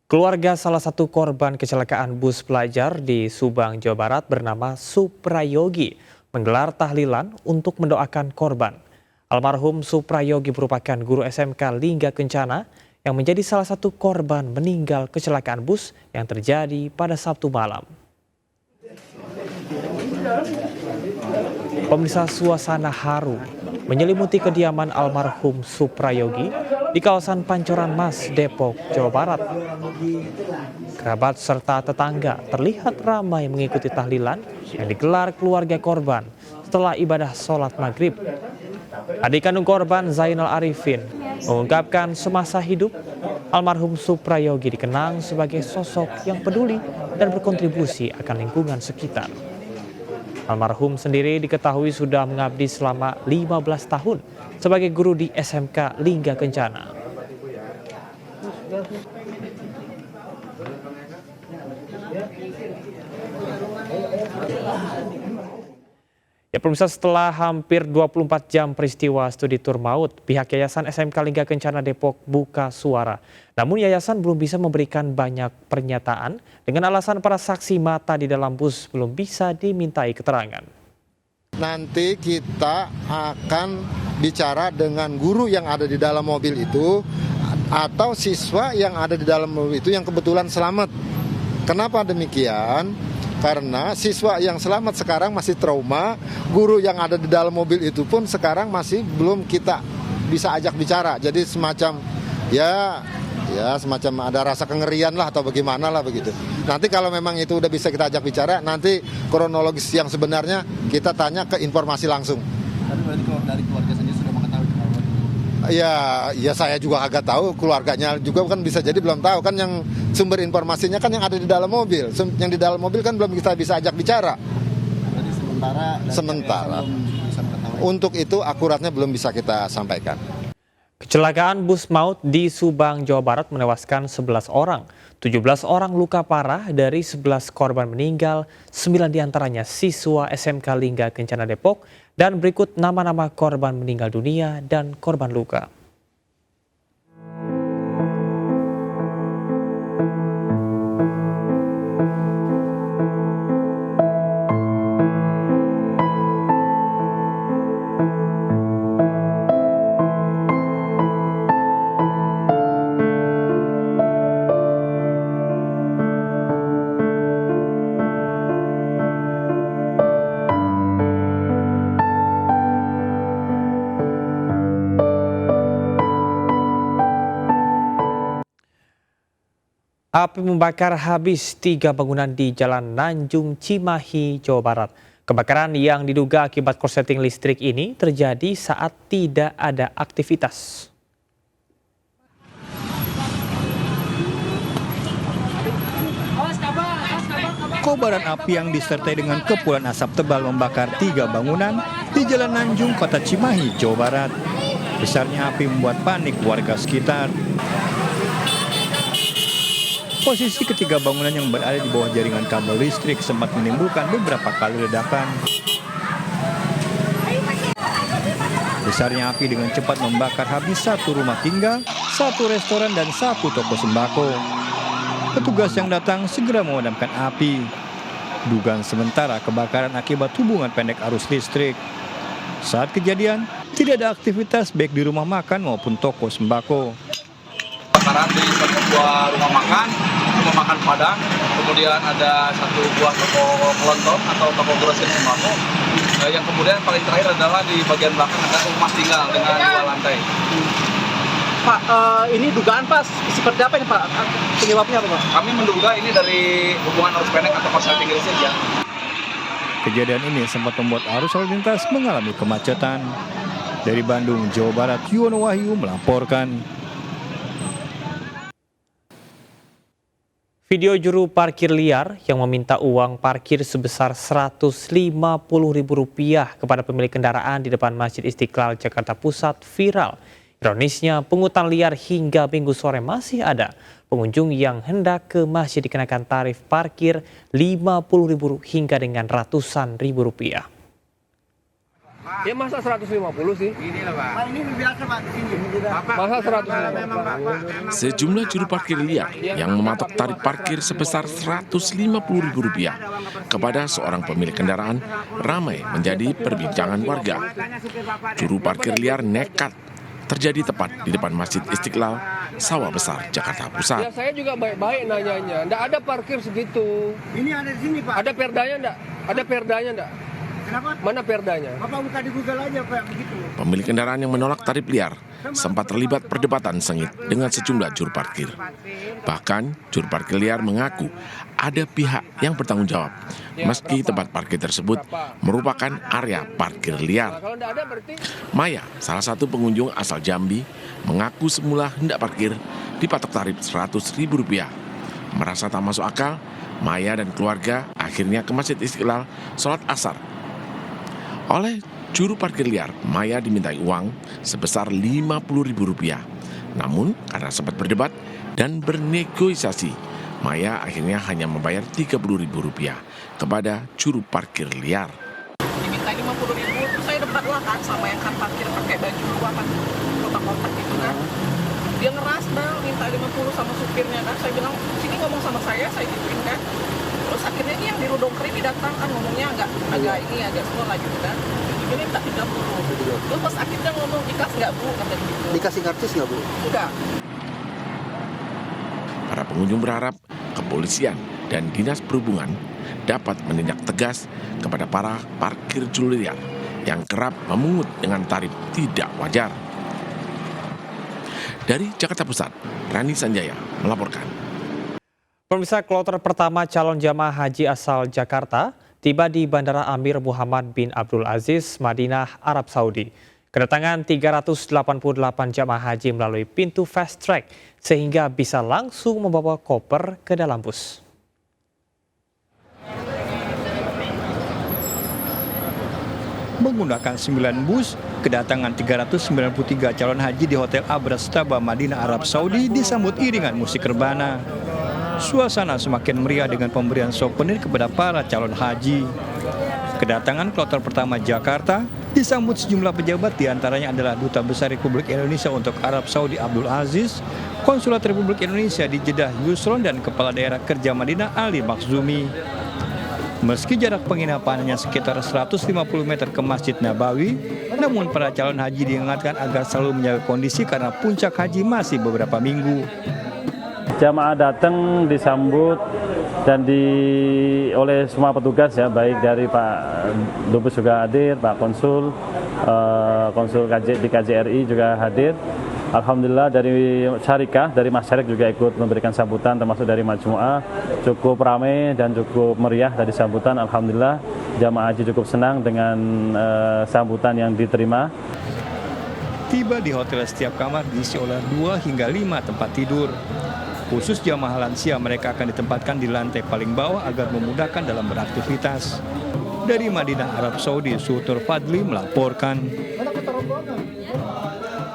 Keluarga salah satu korban kecelakaan bus pelajar di Subang, Jawa Barat bernama Suprayogi menggelar tahlilan untuk mendoakan korban. Almarhum Suprayogi merupakan guru SMK Lingga Kencana yang menjadi salah satu korban meninggal kecelakaan bus yang terjadi pada Sabtu malam. Pemirsa, suasana haru menyelimuti kediaman almarhum Suprayogi di kawasan Pancoran Mas, Depok, Jawa Barat. Kerabat serta tetangga terlihat ramai mengikuti tahlilan yang digelar keluarga korban setelah ibadah sholat maghrib. Adik kandung korban, Zainal Arifin, mengungkapkan semasa hidup almarhum Suprayogi dikenang sebagai sosok yang peduli dan berkontribusi akan lingkungan sekitar. Almarhum sendiri diketahui sudah mengabdi selama 15 tahun sebagai guru di SMK Lingga Kencana. Ya pemirsa, setelah hampir 24 jam peristiwa studi tur maut, pihak Yayasan SMK Lingga Kencana Depok buka suara. Namun yayasan belum bisa memberikan banyak pernyataan dengan alasan para saksi mata di dalam bus belum bisa dimintai keterangan. Nanti kita akan bicara dengan guru yang ada di dalam mobil itu atau siswa yang ada di dalam mobil itu yang kebetulan selamat. Kenapa demikian? Karena siswa yang selamat sekarang masih trauma, guru yang ada di dalam mobil itu pun sekarang masih belum kita bisa ajak bicara. Jadi semacam ya semacam ada rasa kengerian lah atau bagaimana lah begitu. Nanti kalau memang itu udah bisa kita ajak bicara, nanti kronologis yang sebenarnya kita tanya ke informasi langsung. Tapi berarti kalau dari keluarga sendiri sudah mengetahui kronologi? Ya saya juga agak tahu, keluarganya juga kan bisa jadi belum tahu kan, yang sumber informasinya kan yang ada di dalam mobil. Yang di dalam mobil kan belum kita bisa ajak bicara. Berarti sementara Untuk itu akuratnya belum bisa kita sampaikan. Kecelakaan bus maut di Subang, Jawa Barat menewaskan 11 orang. 17 orang luka parah, dari 11 korban meninggal, 9 diantaranya siswa SMK Lingga Kencana Depok, dan berikut nama-nama korban meninggal dunia dan korban luka. Api membakar habis 3 bangunan di Jalan Nanjung Cimahi, Jawa Barat. Kebakaran yang diduga akibat korsleting listrik ini terjadi saat tidak ada aktivitas. Kobaran api yang disertai dengan kepulan asap tebal membakar 3 bangunan di Jalan Nanjung, Kota Cimahi, Jawa Barat. Besarnya api membuat panik warga sekitar. Posisi ketiga bangunan yang berada di bawah jaringan kabel listrik sempat menimbulkan beberapa kali ledakan. Besarnya api dengan cepat membakar habis 1 rumah tinggal, 1 restoran, dan 1 toko sembako. Petugas yang datang segera memadamkan api. Dugaan sementara kebakaran akibat hubungan pendek arus listrik. Saat kejadian, tidak ada aktivitas baik di rumah makan maupun toko sembako. Kebakaran di satu buah rumah makan Padang, kemudian ada 1 buah toko kelontong atau toko grosir sembako. Yang kemudian paling terakhir adalah di bagian belakang ada rumah tinggal dengan 2 lantai. Pak, ini dugaan Pak seperti apa ini Pak? Penyebabnya apa Pak? Kami menduga ini dari hubungan arus pendek atau korsleting listrik ya. Kejadian ini sempat membuat arus lalu lintas mengalami kemacetan. Dari Bandung, Jawa Barat, Yuwono Wahyu melaporkan. Video juru parkir liar yang meminta uang parkir sebesar Rp150.000 kepada pemilik kendaraan di depan Masjid Istiqlal, Jakarta Pusat viral. Ironisnya, pungutan liar hingga Minggu sore masih ada. Pengunjung yang hendak ke masjid dikenakan tarif parkir Rp50.000 hingga dengan ratusan ribu rupiah. Ya masa 150 sih? Masa 150? Sejumlah juru parkir liar yang mematok tarif parkir sebesar Rp150.000 kepada seorang pemilik kendaraan ramai menjadi perbincangan warga. Juru parkir liar nekat terjadi tepat di depan Masjid Istiqlal, Sawah Besar, Jakarta Ya Pusat. saya juga baik-baik nanyanya. Nggak ada parkir segitu. Ini ada di sini, Pak. Ada perdanya nggak? Ada perdanya nggak? Kenapa? Mana perdanya? Bapak buka di Google aja, Pak, begitu. Pemilik kendaraan yang menolak tarif liar sempat terlibat perdebatan sengit dengan sejumlah juru parkir. Bahkan, juru parkir liar mengaku ada pihak yang bertanggung jawab, meski tempat parkir tersebut merupakan area parkir liar. Kalau nggak ada berarti Maya, salah satu pengunjung asal Jambi, mengaku semula hendak parkir dipatok tarif Rp100.000. Merasa tak masuk akal, Maya dan keluarga akhirnya ke Masjid Istiqlal sholat asar. Oleh juru parkir liar, Maya dimintai uang sebesar Rp50.000. Namun, karena sempat berdebat dan bernegosiasi, Maya akhirnya hanya membayar Rp30.000 kepada juru parkir liar. Diminta 50.000, terus saya debat lah kan sama yang kan parkir pakai baju apa kotak-kotak gitu kan. Dia ngeras bang, minta 50 sama supirnya kan. Saya bilang sini ngomong sama saya gituin kan. Terus akhirnya ini yang di Rudongker ini datang kan ngomongnya agak semua lah gitu kan. Ini minta 30. Terus pas akhirnya ngomong ikhlas nggak bu, kata gitu. Dikasih karcis nggak bu? Udah. Para pengunjung berharap kepolisian dan dinas perhubungan dapat menindak tegas kepada para parkir juru liar yang kerap memungut dengan tarif tidak wajar. Dari Jakarta Pusat, Rani Sanjaya melaporkan. Pemirsa, kloter pertama calon jamaah haji asal Jakarta tiba di Bandara Amir Muhammad bin Abdul Aziz, Madinah, Arab Saudi. Kedatangan 388 jamaah haji melalui pintu fast track sehingga bisa langsung membawa koper ke dalam bus. Menggunakan 9 bus, kedatangan 393 calon haji di Hotel Abras Taba, Madinah, Arab Saudi disambut iringan musik rebana. Suasana semakin meriah dengan pemberian souvenir kepada para calon haji. Kedatangan kloter pertama Jakarta disambut sejumlah pejabat, diantaranya adalah Duta Besar Republik Indonesia untuk Arab Saudi Abdul Aziz, Konsulat Republik Indonesia di Jeddah Yusron, dan Kepala Daerah Kerja Madinah Ali Makhzumi. Meski jarak penginapan hanya sekitar 150 meter ke Masjid Nabawi, namun para calon haji diingatkan agar selalu menjaga kondisi karena puncak haji masih beberapa minggu. Jamaah datang disambut dan oleh semua petugas ya, baik dari Pak Dubes juga hadir, Pak Konsul di KJRI juga hadir. Alhamdulillah dari syarikah, dari masyarakat juga ikut memberikan sambutan, termasuk dari Majmu'ah. Cukup ramai dan cukup meriah dari sambutan. Alhamdulillah jamaah haji cukup senang dengan sambutan yang diterima. Tiba di hotel, setiap kamar diisi oleh 2 hingga 5 tempat tidur. Khusus jamaah lansia, mereka akan ditempatkan di lantai paling bawah agar memudahkan dalam beraktivitas. Dari Madinah, Arab Saudi, Sutur Fadli melaporkan.